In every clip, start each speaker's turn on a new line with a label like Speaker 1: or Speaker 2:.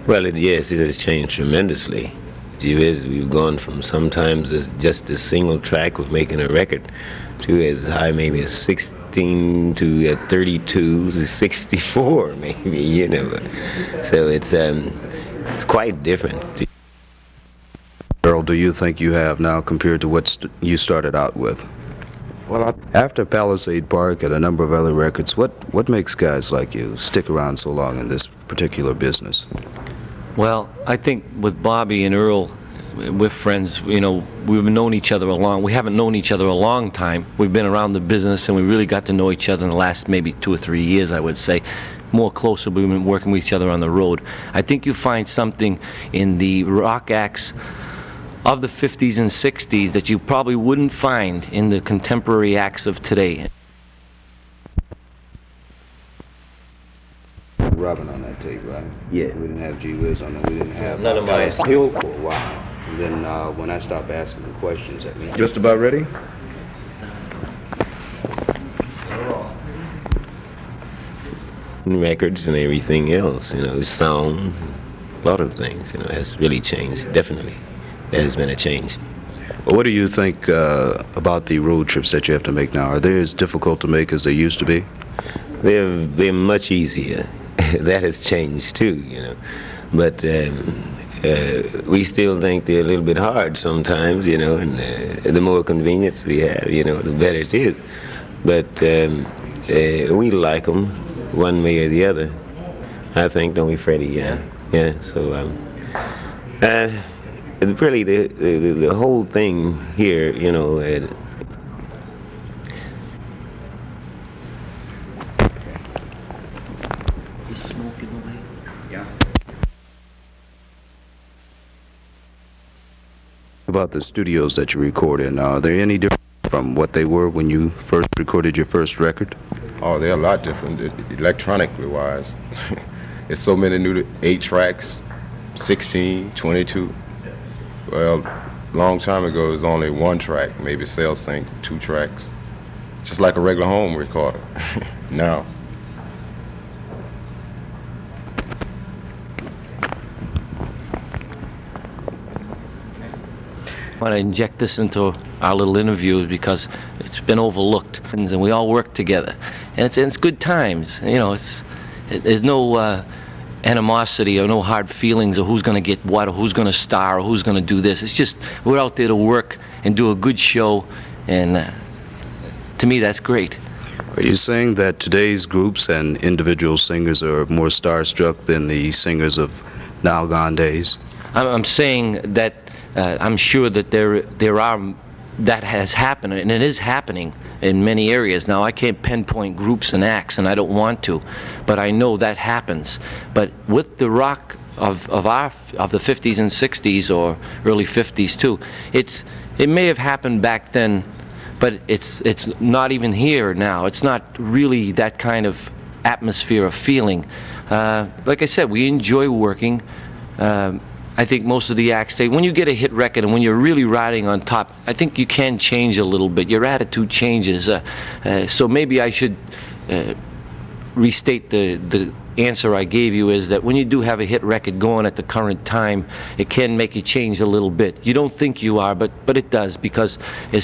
Speaker 1: Well, yes, it has changed tremendously. Gee whiz, we've gone from sometimes just a single track of making a record to as high maybe as 16 to 32 to 64 maybe, you know. So it's quite different.
Speaker 2: Earl, do you think you have now compared to what you started out with? Well, after Palisades Park and a number of other records, what makes guys like you stick around so long in this particular business?
Speaker 3: Well, I think with Bobby and Earl, we're friends. You know, we haven't known each other a long time. We've been around the business, and we really got to know each other in the last maybe 2 or 3 years, I would say. More closer, we've been working with each other on the road. I think you find something in the rock acts of the 50s and 60s that you probably wouldn't find in the contemporary acts of today.
Speaker 2: Robin on that tape, right?
Speaker 1: Yeah.
Speaker 2: We didn't have G Wiz on it. We didn't have
Speaker 3: none of mine.
Speaker 2: Hill for a while. And then when I stopped asking the questions, that means
Speaker 4: Just about ready?
Speaker 1: Records and everything else, you know, sound, a lot of things, you know, has really changed, definitely. There has been a change.
Speaker 2: Well, what do you think about the road trips that you have to make now? Are they as difficult to make as they used to be?
Speaker 1: They're much easier. That has changed too, you know. But we still think they're a little bit hard sometimes, you know, and the more convenience we have, you know, the better it is. But we like them one way or the other, I think, don't we, Freddy? Yeah. Yeah, so really the whole thing here, you know,
Speaker 2: About the studios that you record in, are they any different from what they were when you first recorded your first record?
Speaker 4: Oh, they're a lot different, electronically wise. There's so many new 8 tracks, 16, 22. Well, a long time ago, it was only 1 track, maybe cell sync, 2 tracks. Just like a regular home recorder now.
Speaker 3: I want to inject this into our little interview because it's been overlooked, and we all work together, and it's good times. You know, there's no animosity or no hard feelings of who's going to get what or who's going to star or who's going to do this. It's just we're out there to work and do a good show, and to me that's great.
Speaker 2: Are you saying that today's groups and individual singers are more starstruck than the singers of now gone days?
Speaker 3: I'm saying that I'm sure that that has happened, and it is happening in many areas. Now, I can't pinpoint groups and acts, and I don't want to, but I know that happens. But with the rock of the 50s and 60s, or early 50s too, it may have happened back then, but it's not even here now. It's not really that kind of atmosphere or feeling. Like I said, we enjoy working. I think most of the acts when you get a hit record and when you're really riding on top, I think you can change a little bit. Your attitude changes. So maybe I should restate the answer I gave you, is that when you do have a hit record going at the current time, it can make you change a little bit. You don't think you are, but it does, because you're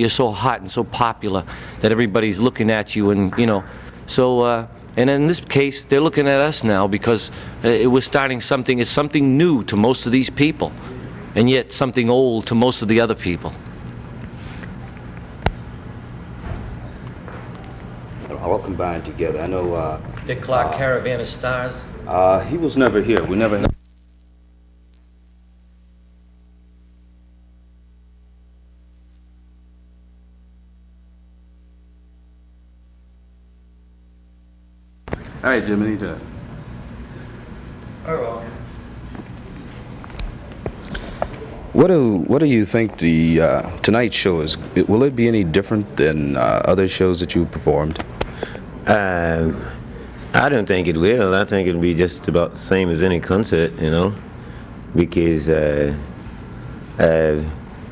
Speaker 3: so hot and so popular that everybody's looking at you, and you know, so. And in this case, they're looking at us now because we're starting something. It's something new to most of these people, and yet something old to most of the other people.
Speaker 2: All combined together. I know.
Speaker 3: Dick Clark, Caravan of Stars.
Speaker 2: He was never here. We never had.
Speaker 5: All right, Jim, anytime.
Speaker 2: What do you think the tonight's show is? Will it be any different than other shows that you performed?
Speaker 1: I don't think it will. I think it'll be just about the same as any concert, you know, because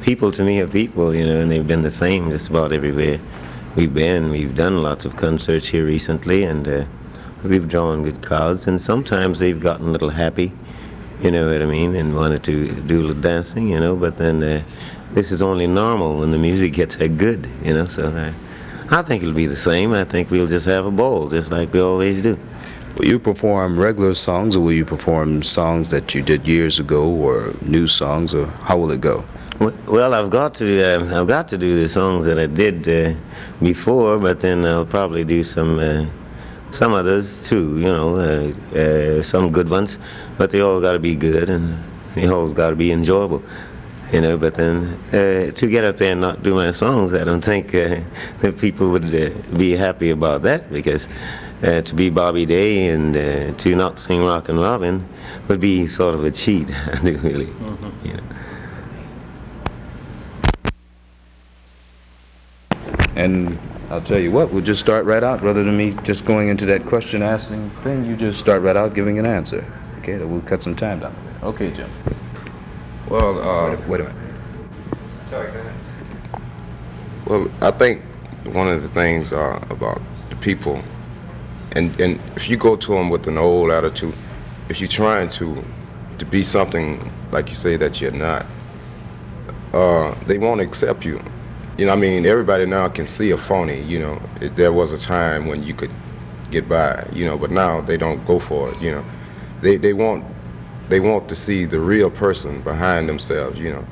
Speaker 1: people to me are people, you know, and they've been the same just about everywhere we've been. We've done lots of concerts here recently, and we've drawn good crowds, and sometimes they've gotten a little happy you know what I mean, and wanted to do a little dancing, you know, but then this is only normal when the music gets that good, you know, so I think it'll be the same. I think we'll just have a ball, just like we always do.
Speaker 2: Will you perform regular songs, or will you perform songs that you did years ago, or new songs, or how will it go?
Speaker 1: Well, I've got to do the songs that I did before, but then I'll probably do some others too, you know, some good ones, but they all got to be good, and they all got to be enjoyable, you know. But then to get up there and not do my songs, I don't think that people would be happy about that, because to be Bobby Day and to not sing Rockin Robin would be sort of a cheat. I do really, you know.
Speaker 2: And I'll tell you what, we'll just start right out. Rather than me just going into that question asking thing, you just start right out giving an answer. Okay, we'll cut some time down. Okay, Jim.
Speaker 4: Well,
Speaker 2: wait a minute.
Speaker 1: Sorry, go ahead.
Speaker 4: Well, I think one of the things about the people, and if you go to them with an old attitude, if you're trying to be something like you say that you're not, they won't accept you. You know, I mean, everybody now can see a phony, you know. There was a time when you could get by, you know, but now they don't go for it, you know. They want to see the real person behind themselves, you know.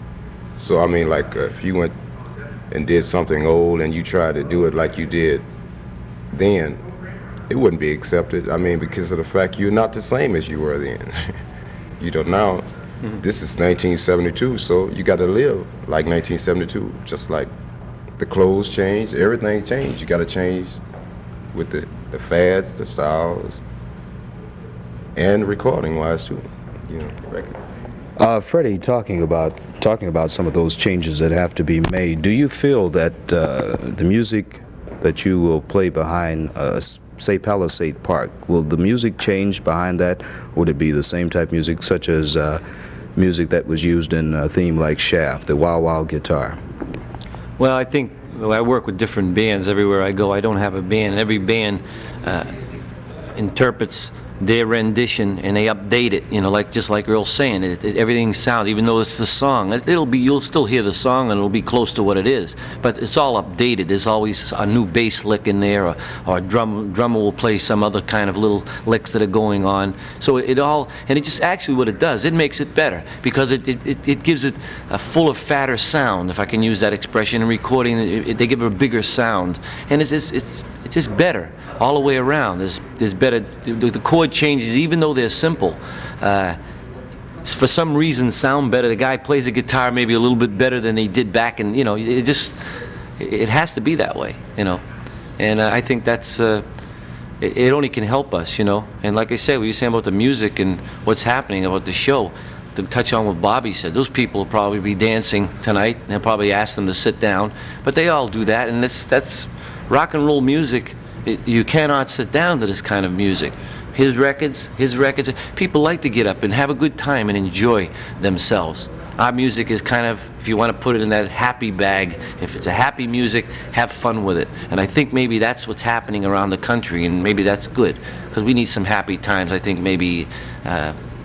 Speaker 4: So, I mean, like, if you went and did something old and you tried to do it like you did then, it wouldn't be accepted. I mean, because of the fact you're not the same as you were then. You know, now, this is 1972, so you got to live like 1972, just like the clothes changed, everything changed. You got to change with the fads, the styles, and recording-wise too. You know, record.
Speaker 2: Freddie, talking about some of those changes that have to be made, do you feel that the music that you will play behind, say, Palisades Park, will the music change behind that? Would it be the same type of music, such as music that was used in a theme like Shaft, the wah-wah guitar?
Speaker 3: Well, I think I work with different bands everywhere I go. I don't have a band. Every band interprets their rendition and they update it, you know, like just like Earl's saying, everything sounds, even though it's the song, you'll still hear the song and it'll be close to what it is, but it's all updated. There's always a new bass lick in there, or a drummer will play some other kind of little licks that are going on. So it just actually what it does, it makes it better, because it gives it a fuller, fatter sound, if I can use that expression. In recording, they give it a bigger sound, and it's just better all the way around. There's better, the chord changes, even though they're simple, for some reason sound better. The guy plays the guitar maybe a little bit better than he did back, and you know, it has to be that way, you know. And I think that's it only can help us, you know. And like I said, what you're saying about the music and what's happening about the show, to touch on what Bobby said, those people will probably be dancing tonight, and they'll probably ask them to sit down, but they all do that, and that's rock and roll music. You cannot sit down to this kind of music. His records, people like to get up and have a good time and enjoy themselves. Our music is kind of, if you want to put it in that happy bag, if it's a happy music, have fun with it. And I think maybe that's what's happening around the country, and maybe that's good, because we need some happy times. I think maybe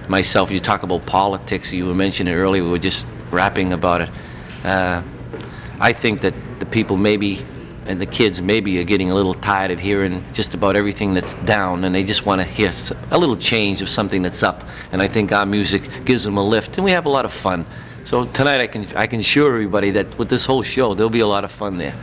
Speaker 3: myself, you talk about politics, you were mentioning it earlier, we were just rapping about it. I think that the people maybe, and the kids maybe, are getting a little tired of hearing just about everything that's down, and they just want to hear a little change of something that's up. And I think our music gives them a lift, and we have a lot of fun. So tonight I can assure everybody that with this whole show, there'll be a lot of fun there.